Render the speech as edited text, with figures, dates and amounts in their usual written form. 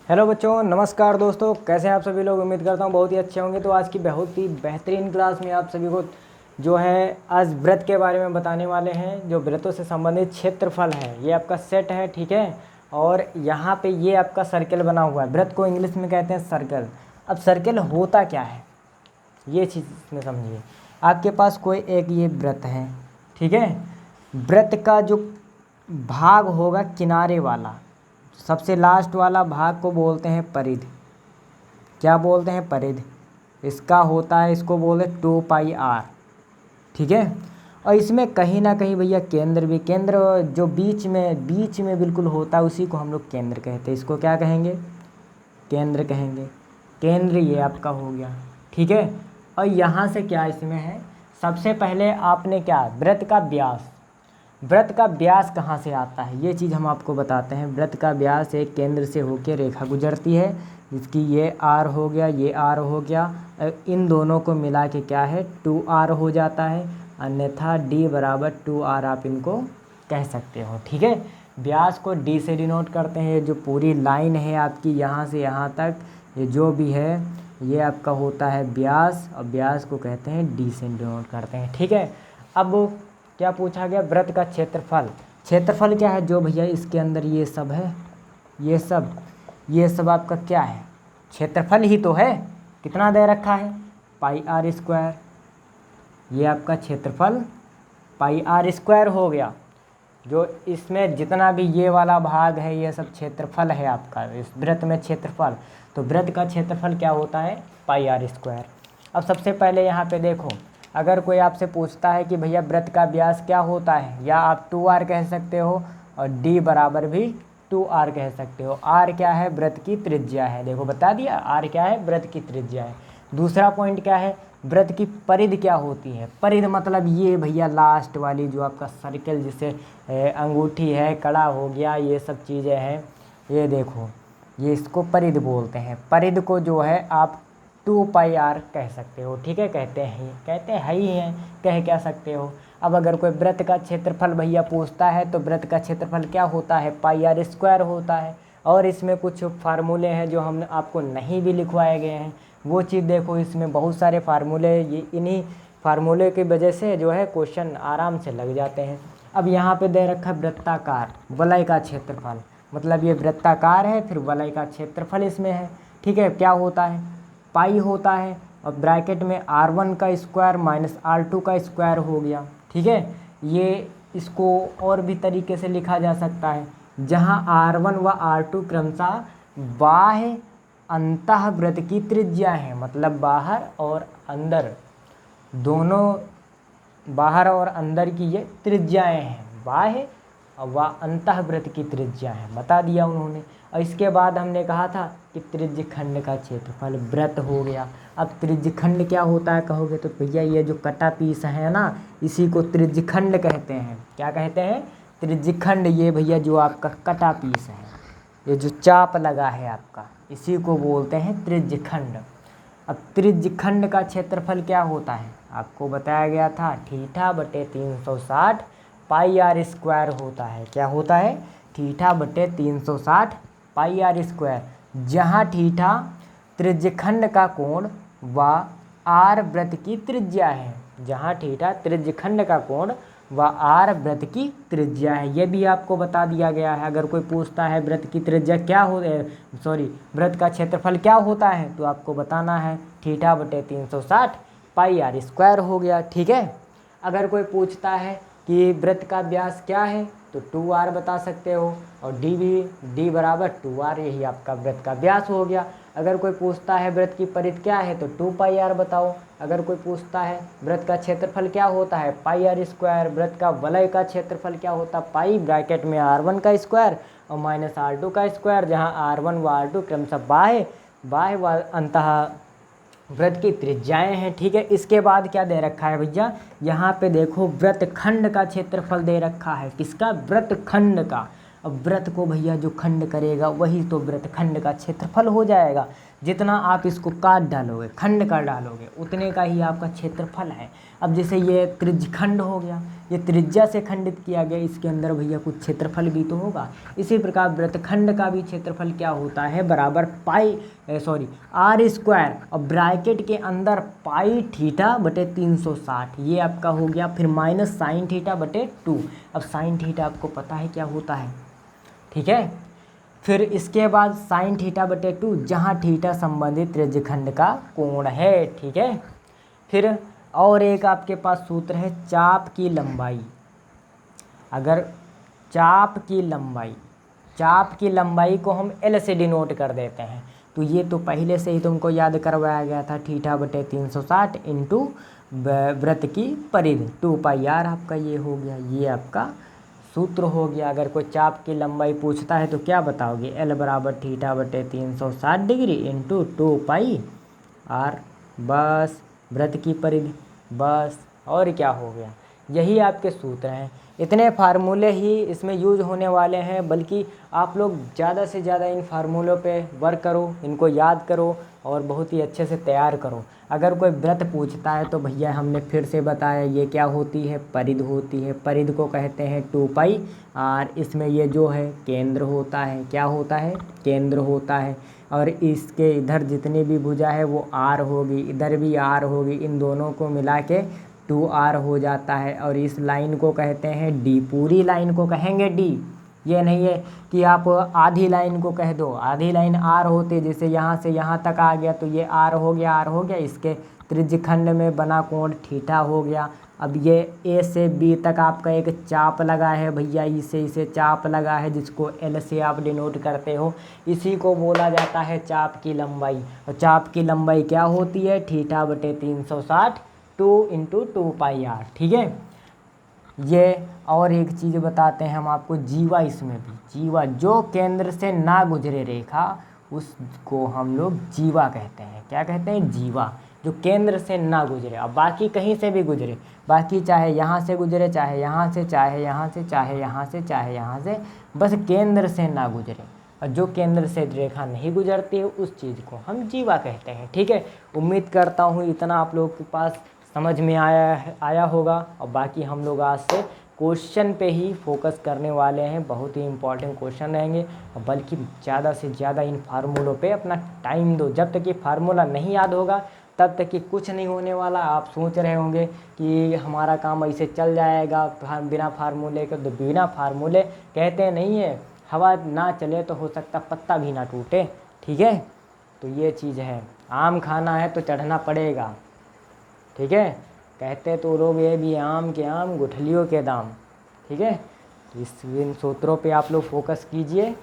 Hello बच्चों, नमस्कार दोस्तों। कैसे हैं आप सभी लोग? उम्मीद करता हूँ बहुत ही अच्छे होंगे। तो आज की बहुत ही बेहतरीन क्लास में आप सभी को जो है आज व्रत के बारे में बताने वाले हैं। जो व्रतों से संबंधित क्षेत्रफल है, ये आपका सेट है, ठीक है। और यहाँ पे ये आपका सर्कल बना हुआ है। व्रत को इंग्लिश में कहते हैं सर्कल। अब सर्कल होता क्या है, ये चीज़ इसमें समझिए। आपके पास कोई एक ये व्रत है, ठीक है। व्रत का जो भाग होगा किनारे वाला, सबसे लास्ट वाला भाग को बोलते हैं परिध। क्या बोलते हैं? परिध। इसका होता है, इसको बोलते 2πr, ठीक है। और इसमें कहीं ना कहीं भैया केंद्र भी, केंद्र जो बीच में बिल्कुल होता है, उसी को हम लोग केंद्र कहते हैं। इसको क्या कहेंगे? केंद्र कहेंगे। केंद्र ये आपका हो गया, ठीक है। और यहाँ से क्या इसमें है, सबसे पहले आपने क्या, व्रत का व्यास। व्रत का व्यास कहाँ से आता है, ये चीज़ हम आपको बताते हैं। व्रत का व्यास एक केंद्र से होकर रेखा गुजरती है, जिसकी ये आर हो गया, ये आर हो गया। इन दोनों को मिला के क्या है, 2r हो जाता है। अन्यथा d बराबर 2r आप इनको कह सकते हो, ठीक है। व्यास को d से डिनोट करते हैं। जो पूरी लाइन है आपकी यहाँ से यहाँ तक, ये जो भी है, ये आपका होता है व्यास। और व्यास को कहते हैं d से डिनोट करते हैं, ठीक है। अब क्या पूछा गया? व्रत का क्षेत्रफल। क्षेत्रफल क्या है? जो भैया इसके अंदर ये सब है, ये सब आपका क्या है? क्षेत्रफल ही तो है। कितना दे रखा है? πr²। ये आपका क्षेत्रफल πr² हो गया। जो इसमें जितना भी ये वाला भाग है, ये सब क्षेत्रफल है आपका इस व्रत में क्षेत्रफल। तो व्रत का क्षेत्रफल क्या होता है? πr²। अब सबसे पहले यहाँ पे देखो, अगर कोई आपसे पूछता है कि भैया व्रत का व्यास क्या होता है, या आप 2r कह सकते हो और d बराबर भी 2r कह सकते हो। r क्या है? व्रत की त्रिज्या है। देखो बता दिया, r क्या है? व्रत की त्रिज्या है। दूसरा पॉइंट क्या है? व्रत की परिधि क्या होती है? परिधि मतलब ये भैया लास्ट वाली जो आपका सर्कल, जिसे अंगूठी है, कड़ा हो गया, ये सब चीज़ें हैं, ये देखो, ये इसको परिधि बोलते हैं। परिधि को जो है आप 2πr कह सकते हो, ठीक है। कहते हैं, कह क्या सकते हो। अब अगर कोई व्रत का क्षेत्रफल भैया पूछता है, तो व्रत का क्षेत्रफल क्या होता है? πr² होता है। और इसमें कुछ फार्मूले हैं जो हम आपको नहीं भी लिखवाए गए हैं, वो चीज़ देखो। इसमें बहुत सारे फार्मूले, ये इन्हीं फार्मूले की वजह से जो है क्वेश्चन आराम से लग जाते हैं। अब यहाँ पे दे रखा है वृत्ताकार वलय का क्षेत्रफल, मतलब ये वृत्ताकार है, फिर वलय का क्षेत्रफल इसमें है, ठीक है। क्या होता है? पाई होता है, और ब्रैकेट में r1 का स्क्वायर माइनस r2 का स्क्वायर हो गया, ठीक है। ये इसको और भी तरीके से लिखा जा सकता है, जहाँ r1 व r2 क्रमशः बाह्य अंतः व्रत की त्रिज्या है, मतलब बाहर और अंदर दोनों, बाहर और अंदर की ये त्रिज्याएं हैं, बाह्य व अंतः व्रत की त्रिज्या है, बता दिया उन्होंने। और इसके बाद हमने कहा था कि त्रिज्यखंड का क्षेत्रफल व्रत हो गया। अब त्रिज्यखंड क्या होता है कहोगे तो भैया ये जो कटा पीस है ना, इसी को त्रिज्यखंड कहते हैं। क्या कहते हैं? त्रिज्यखंड। ये भैया जो आपका कटा पीस है, ये जो चाप लगा है आपका, इसी को बोलते हैं त्रिज्यखंड। अब त्रिज्यखंड का क्षेत्रफल क्या होता है? आपको बताया गया था θ/360 πr² होता है। क्या होता है? θ/360 πr², जहाँ थीटा त्रिज्यखंड का कोण व r व्रत की त्रिज्या है। जहाँ थीटा त्रिज्यखंड का कोण व r व्रत की त्रिज्या है, ये भी आपको बता दिया गया है। अगर कोई पूछता है व्रत की त्रिज्या क्या हो, व्रत का क्षेत्रफल क्या होता है, तो आपको बताना है θ/360 πr² हो गया, ठीक है। अगर कोई पूछता है कि व्रत का व्यास क्या है, तो 2r बता सकते हो, और d बराबर 2r, यही आपका व्रत का व्यास हो गया। अगर कोई पूछता है व्रत की परिधि क्या है, तो 2πr बताओ। अगर कोई पूछता है व्रत का क्षेत्रफल क्या होता है, πr²। व्रत का वलय का क्षेत्रफल क्या होता है, पाई ब्रैकेट में r1 का स्क्वायर और माइनस r2 का स्क्वायर, जहाँ r1 व r2 क्रमशः बाह्य व अंतः व्रत की त्रिज्याएं हैं, ठीक है। इसके बाद क्या दे रखा है भैया? यहाँ पे देखो व्रत खंड का क्षेत्रफल दे रखा है। किसका? व्रत खंड का। अब व्रत को भैया जो खंड करेगा, वही तो व्रत खंड का क्षेत्रफल हो जाएगा। जितना आप इसको काट डालोगे, खंड कर डालोगे, उतने का ही आपका क्षेत्रफल है। अब जैसे ये त्रिज्यखंड हो गया, ये त्रिज्या से खंडित किया गया, इसके अंदर भैया कुछ क्षेत्रफल भी तो होगा। इसी प्रकार वृत्तखंड का भी क्षेत्रफल क्या होता है, बराबर आर स्क्वायर और ब्रैकेट के अंदर पाई थीटा बटे 360, ये आपका हो गया। फिर माइनस साइन थीटा बटे 2। अब साइन थीटा आपको पता है क्या होता है, ठीक है। फिर इसके बाद साइन थीटा बटे 2, जहाँ थीटा संबंधित त्रिज्यखंड का कोण है, ठीक है। फिर और एक आपके पास सूत्र है चाप की लंबाई। अगर चाप की लंबाई को हम एल से डिनोट कर देते हैं, तो ये तो पहले से ही तुमको याद करवाया गया था, थीटा बटे 360 इंटू वृत्त की परिधि 2 पाई आर आपका ये हो गया, ये आपका सूत्र हो गया। अगर कोई चाप की लंबाई पूछता है तो क्या बताओगे, एल बराबर थीटा बटे 360 डिग्री इंटू 2 पाई आर, बस वृत्त की परिधि, बस और क्या हो गया। यही आपके सूत्र हैं। इतने फार्मूले ही इसमें यूज होने वाले हैं, बल्कि आप लोग ज़्यादा से ज़्यादा इन फार्मूलों पे वर्क करो, इनको याद करो और बहुत ही अच्छे से तैयार करो। अगर कोई वृत्त पूछता है तो भैया हमने फिर से बताया ये क्या होती है, परिधि होती है। परिधि को कहते हैं 2 पाई आर। इसमें ये जो है केंद्र होता है, क्या होता है, केंद्र होता है। और इसके इधर जितनी भी भुजा है वो आर होगी, इधर भी आर होगी, इन दोनों को मिला के 2r हो जाता है। और इस लाइन को कहते हैं डी, पूरी लाइन को कहेंगे डी। ये नहीं है कि आप आधी लाइन को कह दो, आधी लाइन आर होती, जैसे यहाँ से यहाँ तक आ गया तो ये आर हो गया, इसके त्रिज्यखंड में बना कोण थीटा हो गया। अब ये ए से बी तक आपका एक चाप लगा है भैया, इसे चाप लगा है, जिसको एल से आप डिनोट करते हो, इसी को बोला जाता है चाप की लंबाई। और चाप की लंबाई क्या होती है, थीटा बटे 360 2 इंटू 2 पाई आर, ठीक है। ये और एक चीज़ बताते हैं हम आपको, जीवा। इसमें भी जीवा, जो केंद्र से ना गुजरे रेखा, उसको हम लोग जीवा कहते हैं। क्या कहते हैं, जीवा, जो केंद्र से ना गुजरे। अब बाकी कहीं से भी गुजरे, बाकी चाहे यहाँ से गुजरे, चाहे यहाँ से, चाहे यहाँ से, चाहे यहाँ से, चाहे यहाँ से, बस केंद्र से ना गुजरे। और जो केंद्र से रेखा नहीं गुजरती है उस चीज़ को हम जीवा कहते हैं, ठीक है। उम्मीद करता हूँ इतना आप लोगों के पास समझ में आया होगा। और बाकी हम लोग आज से क्वेश्चन पे ही फोकस करने वाले हैं, बहुत ही इंपॉर्टेंट क्वेश्चन रहेंगे। और बल्कि ज़्यादा से ज़्यादा इन फार्मूलों पे अपना टाइम दो। जब तक ये फार्मूला नहीं याद होगा तब तक कि कुछ नहीं होने वाला। आप सोच रहे होंगे कि हमारा काम ऐसे चल जाएगा बिना फार्मूले के, तो बिना फार्मूले कहते नहीं है, हवा ना चले तो हो सकता पत्ता भी ना टूटे, ठीक है। तो ये चीज़ है, आम खाना है तो चढ़ना पड़ेगा, ठीक है। कहते तो लोग ये भी आम के आम गुठलियों के दाम, ठीक है। तो इन सूत्रों पे आप लोग फोकस कीजिए